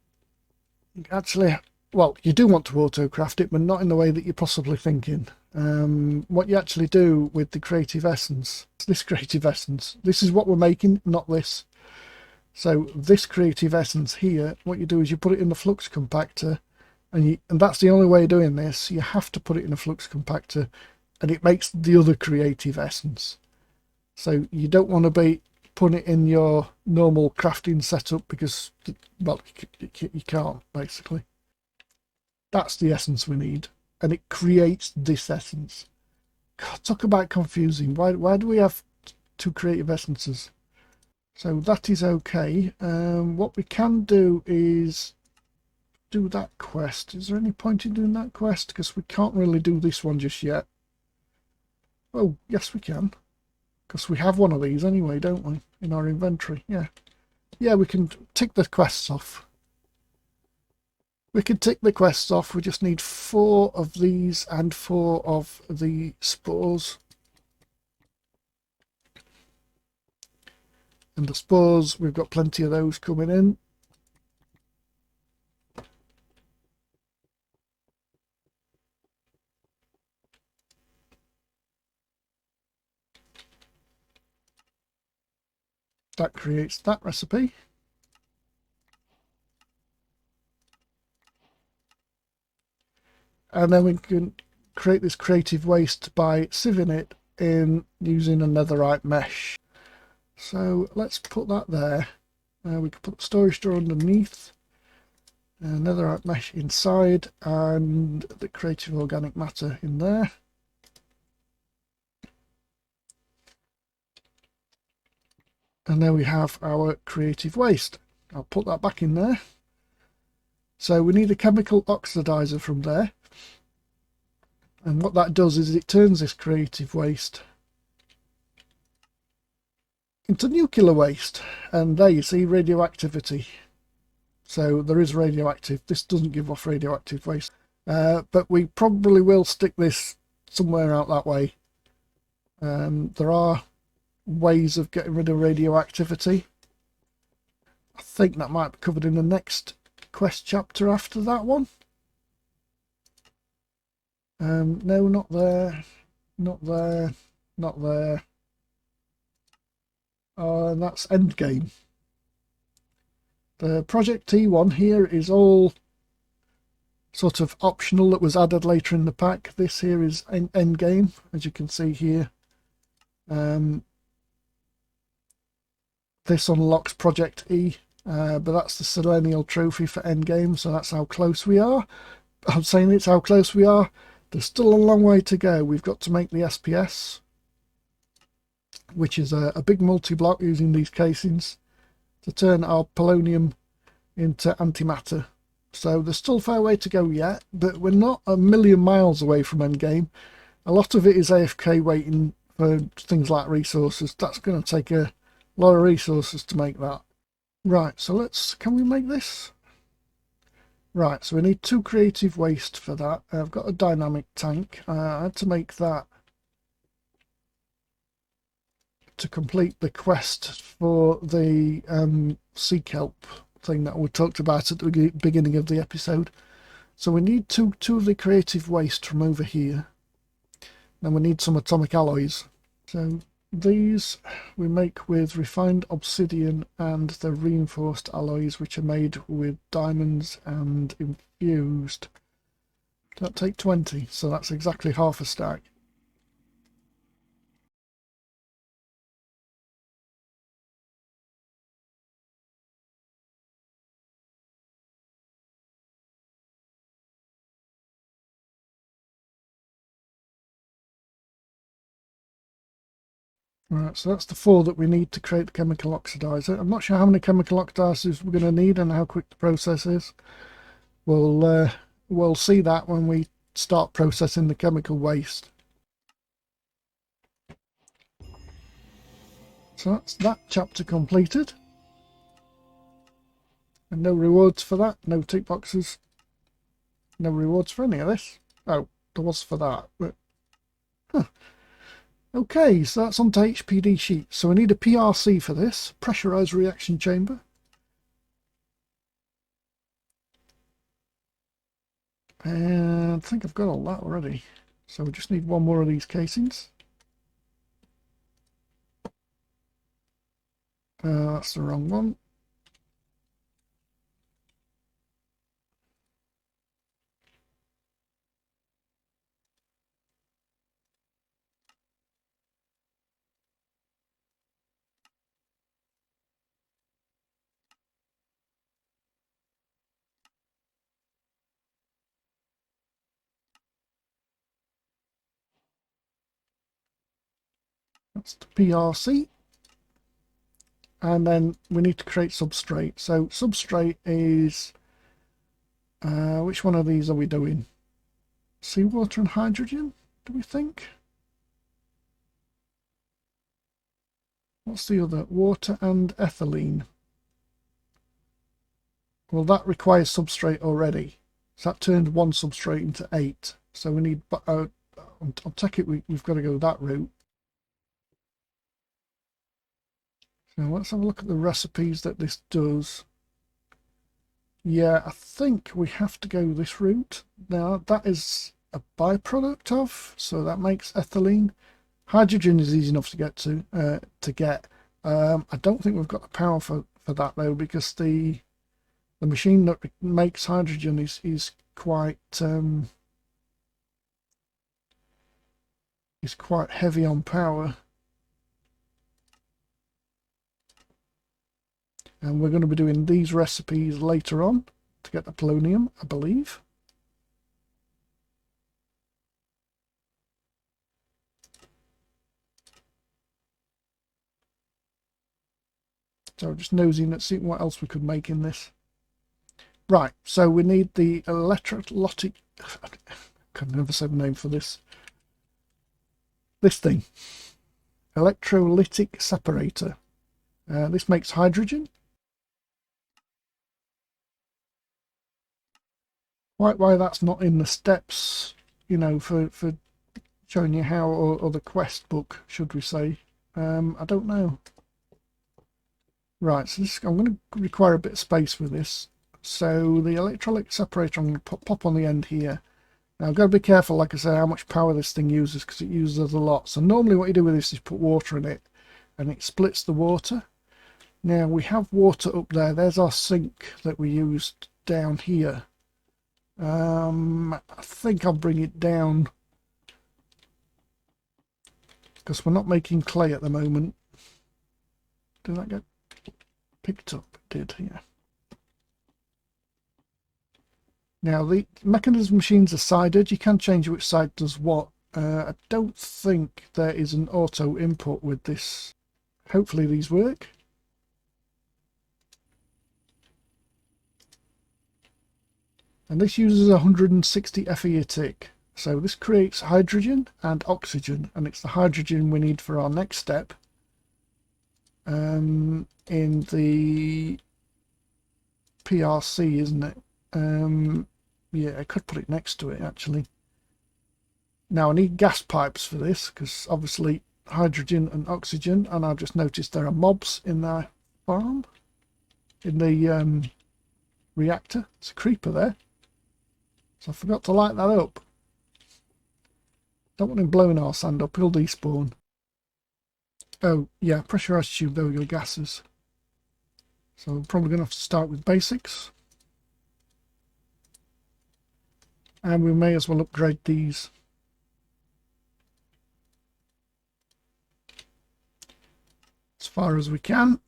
Actually, well, you do want to auto-craft it, but not in the way that you're possibly thinking. What you actually do with the creative essence, this creative essence, this is what we're making, not this. So this creative essence here, what you do is you put it in the flux compactor, and that's the only way of doing this. You have to put it in a flux compactor, and it makes the other creative essence. So you don't want to be putting it in your normal crafting setup because, well, you can't, basically. That's the essence we need, and it creates this essence. God, talk about confusing. Why do we have 2 creative essences? So that is okay. What we can do is do that quest. Is there any point in doing that quest? Because we can't really do this one just yet. Oh, yes we can. Because we have one of these anyway, don't we? In our inventory, yeah. Yeah, we can tick the quests off. We can tick the quests off. We just need 4 of these and 4 of the spores. And the spores, we've got plenty of those coming in. That creates that recipe. And then we can create this creative waste by sieving it in using a netherite mesh. So let's put that there. We can put the storage door underneath, netherite mesh inside, and the creative organic matter in there. And there we have our creative waste. I'll put that back in there. So we need a chemical oxidizer from there. And what that does is it turns this creative waste into nuclear waste. And there you see radioactivity. So there is radioactive. This doesn't give off radioactive waste. But we probably will stick this somewhere out that way. There are ways of getting rid of radioactivity. I think that might be covered in the next quest chapter after that one. No, not there, not there, not there. And that's endgame. The Project T one here is all sort of optional that was added later in the pack. This here is endgame, as you can see here. This unlocks Project E, but that's the Selenial Trophy for endgame, so that's how close we are. I'm saying it's how close we are. There's still a long way to go. We've got to make the SPS, which is a big multi-block using these casings to turn our polonium into antimatter. So there's still a fair way to go yet, but we're not a million miles away from endgame. A lot of it is AFK waiting for things like resources. That's going to take a lot of resources to make that. Right, so can we make this? Right, so we need 2 creative waste for that. I've got a dynamic tank. I had to make that to complete the quest for the sea kelp thing that we talked about at the beginning of the episode. So we need two of the creative waste from over here. Then we need some atomic alloys. So these we make with refined obsidian and the reinforced alloys, which are made with diamonds and infused. That take 20, so that's exactly half a stack. Right, so that's the 4 that we need to create the chemical oxidizer. I'm not sure how many chemical oxidizers we're going to need and how quick the process is. We'll see that when we start processing the chemical waste. So that's that chapter completed. And no rewards for that, no tick boxes. No rewards for any of this. Oh, there was for that, but... Huh. Okay, so that's onto HPD sheet. So we need a PRC for this, pressurized reaction chamber. And I think I've got all that already. So we just need 1 more of these casings. That's the wrong one. That's the PRC. And then we need to create substrate. So substrate is... which one of these are we doing? Seawater and hydrogen, do we think? What's the other? Water and ethylene. Well, that requires substrate already. So that turned 1 substrate into 8. So we need... I'll take it we've got to go that route. So let's have a look at the recipes that this does. Yeah, I think we have to go this route. Now, that is a byproduct of, so that makes ethylene. Hydrogen is easy enough to get to get. I don't think we've got the power for that though, because the machine that makes hydrogen is quite is quite heavy on power. And we're going to be doing these recipes later on to get the polonium, I believe. So just nosing at seeing what else we could make in this. Right, so we need the electrolytic, I can never say the name for this thing, electrolytic separator. This makes hydrogen. Quite why that's not in the steps, you know, for showing you how, or the quest book, should we say, I don't know. Right, so this, I'm going to require a bit of space with this. So the electrolytic separator, I'm going to pop on the end here. Now I've got to be careful, like I say, how much power this thing uses, because it uses a lot. So normally what you do with this is put water in it, and it splits the water. Now we have water up there. There's our sink that we used down here. I think I'll bring it down, because we're not making clay at the moment. Did that get picked up? It did, yeah. Now the mechanism machines are sided. You can change which side does what. I don't think there is an auto input with this. Hopefully these work. And this uses 160 FE a tick. So this creates hydrogen and oxygen, and it's the hydrogen we need for our next step in the PRC, isn't it? Yeah, I could put it next to it actually. Now I need gas pipes for this, because obviously hydrogen and oxygen, and I've just noticed there are mobs in their farm, in the reactor. It's a creeper there, so I forgot to light that up. Don't want him blowing our sand up, he'll despawn. Oh yeah, pressurized tube, there we go, gases. So I'm probably going to have to start with basics. And we may as well upgrade these. As far as we can.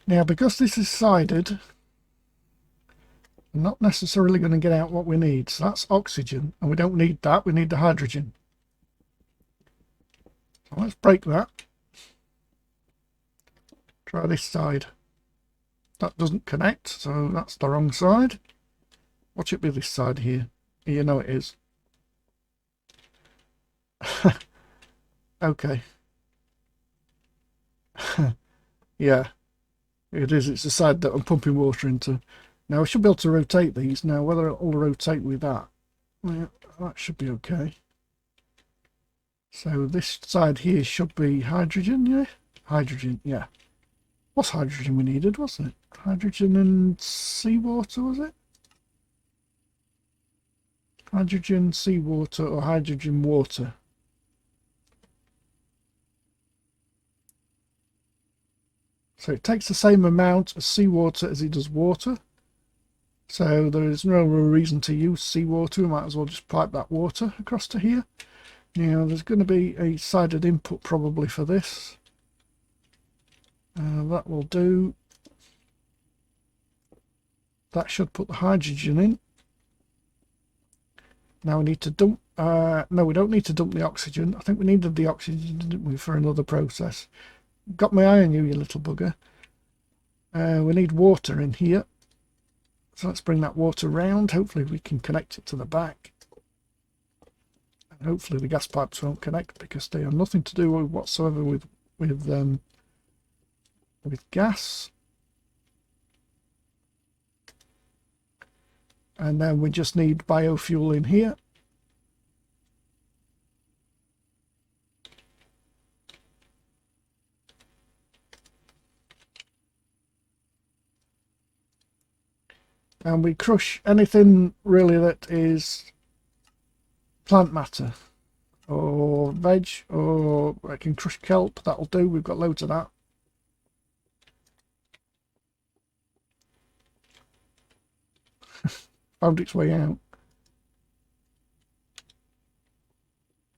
Now, because this is sided, we're not necessarily going to get out what we need. So that's oxygen, and we don't need that, we need the hydrogen. So let's break that. Try this side. That doesn't connect, so that's the wrong side. Watch it be this side here. You know it is. Okay. Yeah, it is. It's the side that I'm pumping water into. Now I should be able to rotate these. Now whether it'll rotate with that, well, that should be okay. So this side here should be hydrogen, yeah? Hydrogen, yeah. What's hydrogen we needed, wasn't it? Hydrogen and seawater, was it? Hydrogen, seawater, or hydrogen water? So it takes the same amount of seawater as it does water. So there is no real reason to use seawater. We might as well just pipe that water across to here. Now there's going to be a sided input probably for this. That will do. That should put the hydrogen in. Now we need to dump, no, we don't need to dump the oxygen. I think we needed the oxygen, didn't we, for another process. Got my eye on you, you little bugger. We need water in here. So let's bring that water round. Hopefully we can connect it to the back. And hopefully the gas pipes won't connect, because they have nothing to do whatsoever with gas. And then we just need biofuel in here. And we crush anything really that is plant matter. or veg, or I can crush kelp. That'll do. We've got loads of that. Found its way out.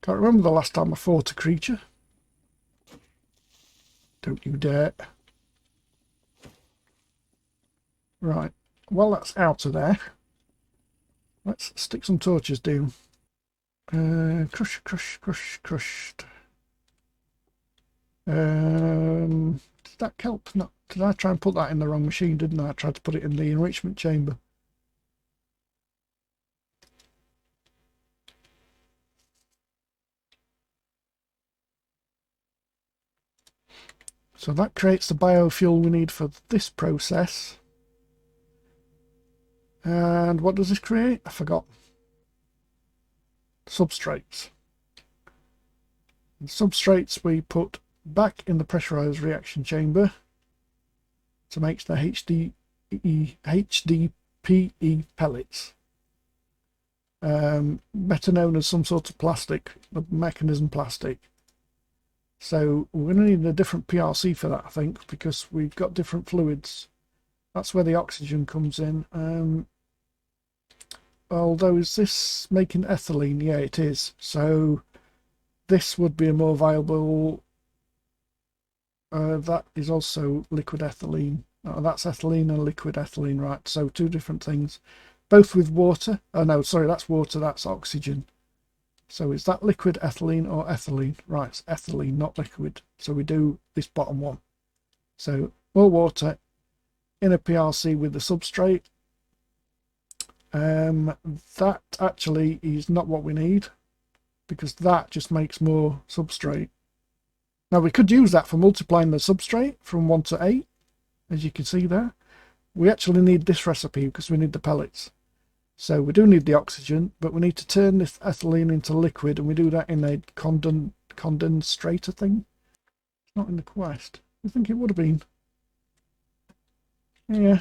Can't remember the last time I fought a creature. Don't you dare. Right, well that's out of there. Let's stick some torches down. Crushed. Did that kelp? No, did I try and put that in the wrong machine, didn't I? I tried to put it in the enrichment chamber. So that creates the biofuel we need for this process. And what does this create? I forgot. Substrates. And substrates we put back in the pressurized reaction chamber to make the HDPE pellets. Better known as some sort of plastic, a mechanism plastic. So we're going to need a different PRC for that, I think, because we've got different fluids. That's where the oxygen comes in. Although, is this making ethylene? Yeah, it is. So this would be a more viable... that is also liquid ethylene. Oh, that's ethylene and liquid ethylene, right? So two different things. Both with water. Oh no, sorry, that's water, that's oxygen. So is that liquid ethylene or ethylene? Right, it's ethylene, not liquid. So we do this bottom one. So more water in a PRC with the substrate. That actually is not what we need, because that just makes more substrate. Now we could use that for multiplying the substrate from 1 to 8, as you can see there. We actually need this recipe because we need the pellets. So we do need the oxygen, but we need to turn this ethylene into liquid, and we do that in a condensator thing. It's not in the quest. I think it would have been. Yeah.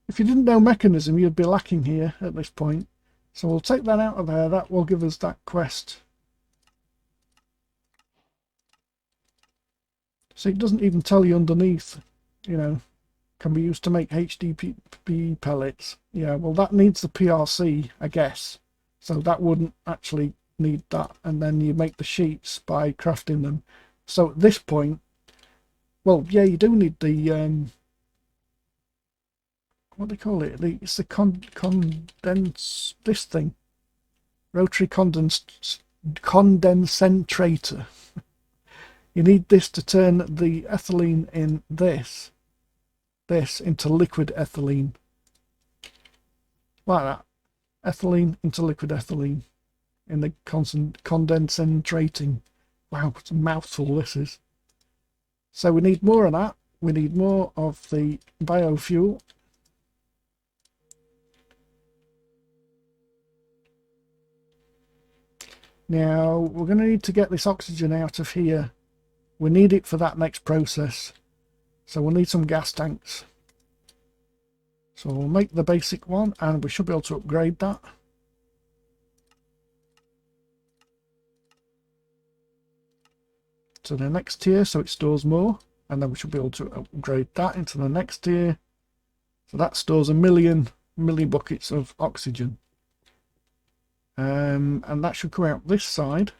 If you didn't know mechanism, you'd be lacking here at this point. So we'll take that out of there. That will give us that quest. So it doesn't even tell you underneath, you know, can be used to make HDPE pellets. Yeah, well, that needs the PRC, I guess. So that wouldn't actually need that. And then you make the sheets by crafting them. So at this point, well, yeah, you do need the, what do they call it? It's the this thing. Rotary Condensentrator. You need this to turn the ethylene in this into liquid ethylene. Like that. Ethylene into liquid ethylene in the condensating. Wow, it's a mouthful this is. So we need more of that. We need more of the biofuel. Now we're going to need to get this oxygen out of here. We need it for that next process. So we'll need some gas tanks. So we'll make the basic one, and we should be able to upgrade that. To the next tier, so it stores more. And then we should be able to upgrade that into the next tier. So that stores 1 million millibuckets of oxygen. And that should come out this side.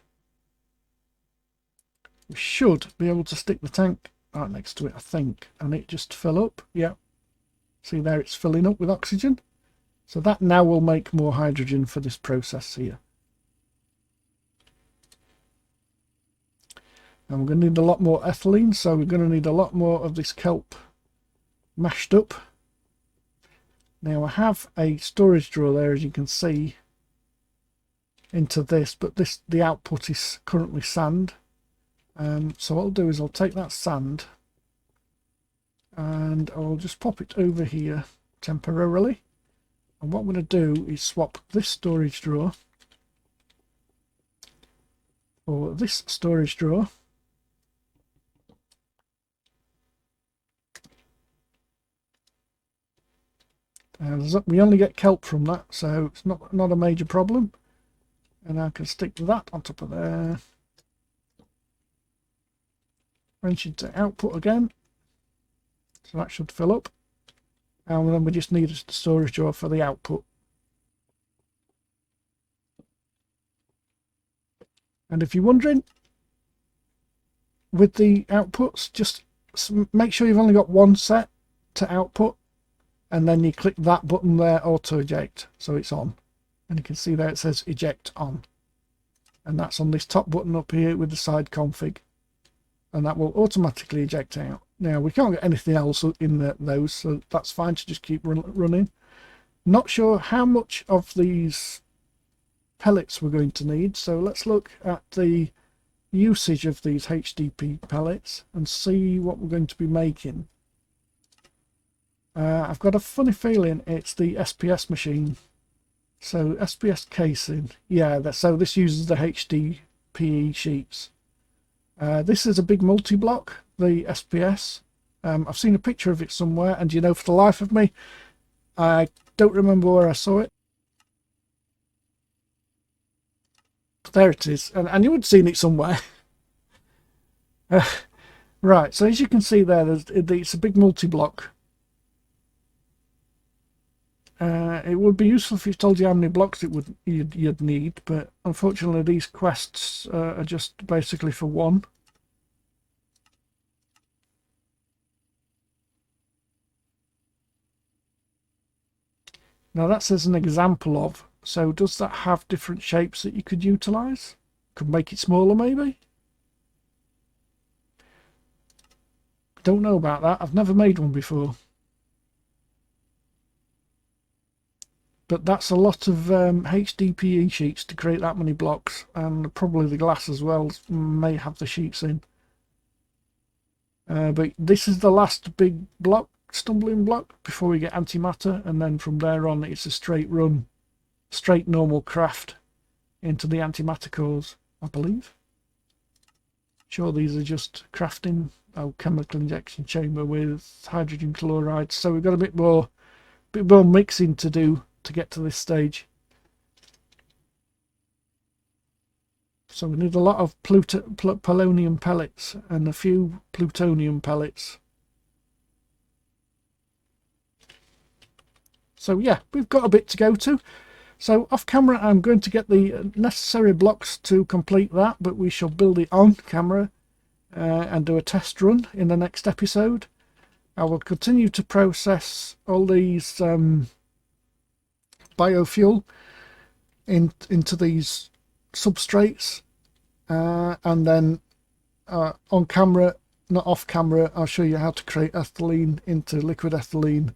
We should be able to stick the tank right next to it, I think, and it just fill up. Yeah, see there, it's filling up with oxygen. So that now will make more hydrogen for this process here. And we're going to need a lot more ethylene, so we're going to need a lot more of this kelp mashed up. Now I have a storage drawer there, as you can see, into this, but the output is currently sand. So what I'll do is I'll take that sand and I'll just pop it over here temporarily. And what I'm going to do is swap this storage drawer for this storage drawer. And we only get kelp from that, so it's not a major problem. And I can stick that on top of there. wrench into output again, so that should fill up, and then we just need a storage drawer for the output. And if you're wondering, with the outputs, just make sure you've only got one set to output, and then you click that button there, auto eject, so it's on, and you can see there it says eject on, and that's on this top button up here with the side config, and that will automatically eject out. Now we can't get anything else in those, so that's fine to just keep running. Not sure how much of these pellets we're going to need, so let's look at the usage of these HDP pellets and see what we're going to be making. I've got a funny feeling it's the SPS machine. So SPS casing, yeah, so this uses the HDPE sheets. This is a big multi-block, the SPS. I've seen a picture of it somewhere, and you know, for the life of me, I don't remember where I saw it. But there it is, and you would have seen it somewhere. Right, so as you can see there, it's a big multi-block. It would be useful if it told you how many blocks you'd need, but unfortunately these quests are just basically for one. Now that's as an example of, so does that have different shapes that you could utilize? Could make it smaller maybe? Don't know about that, I've never made one before. But that's a lot of HDPE sheets to create that many blocks, and probably the glass as well may have the sheets in. But this is the last big block, stumbling block, before we get antimatter, and then from there on it's a straight run, straight normal craft into the antimatter cores, I believe. Sure, these are just crafting. Oh, chemical injection chamber with hydrogen chloride. So we've got a bit more mixing to do to get to this stage. So we need a lot of polonium pellets and a few plutonium pellets. So yeah, we've got a bit to go to. So off camera I'm going to get the necessary blocks to complete that, but we shall build it on camera and do a test run in the next episode. I will continue to process all these biofuel into these substrates, and then on camera, not off camera, I'll show you how to create ethylene into liquid ethylene,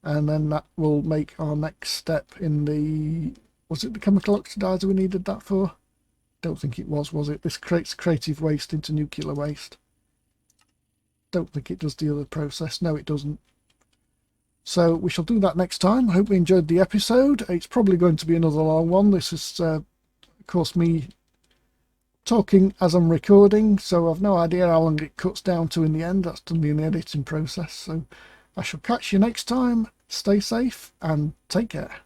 and then that will make our next step in the, was it the chemical oxidizer we needed that for? Don't think it was it? This creates creative waste into nuclear waste. Don't think it does the other process. No, it doesn't. So we shall do that next time. I hope you enjoyed the episode. It's probably going to be another long one. This is, of course, me talking as I'm recording, so I've no idea how long it cuts down to in the end. That's done in the editing process. So I shall catch you next time. Stay safe and take care.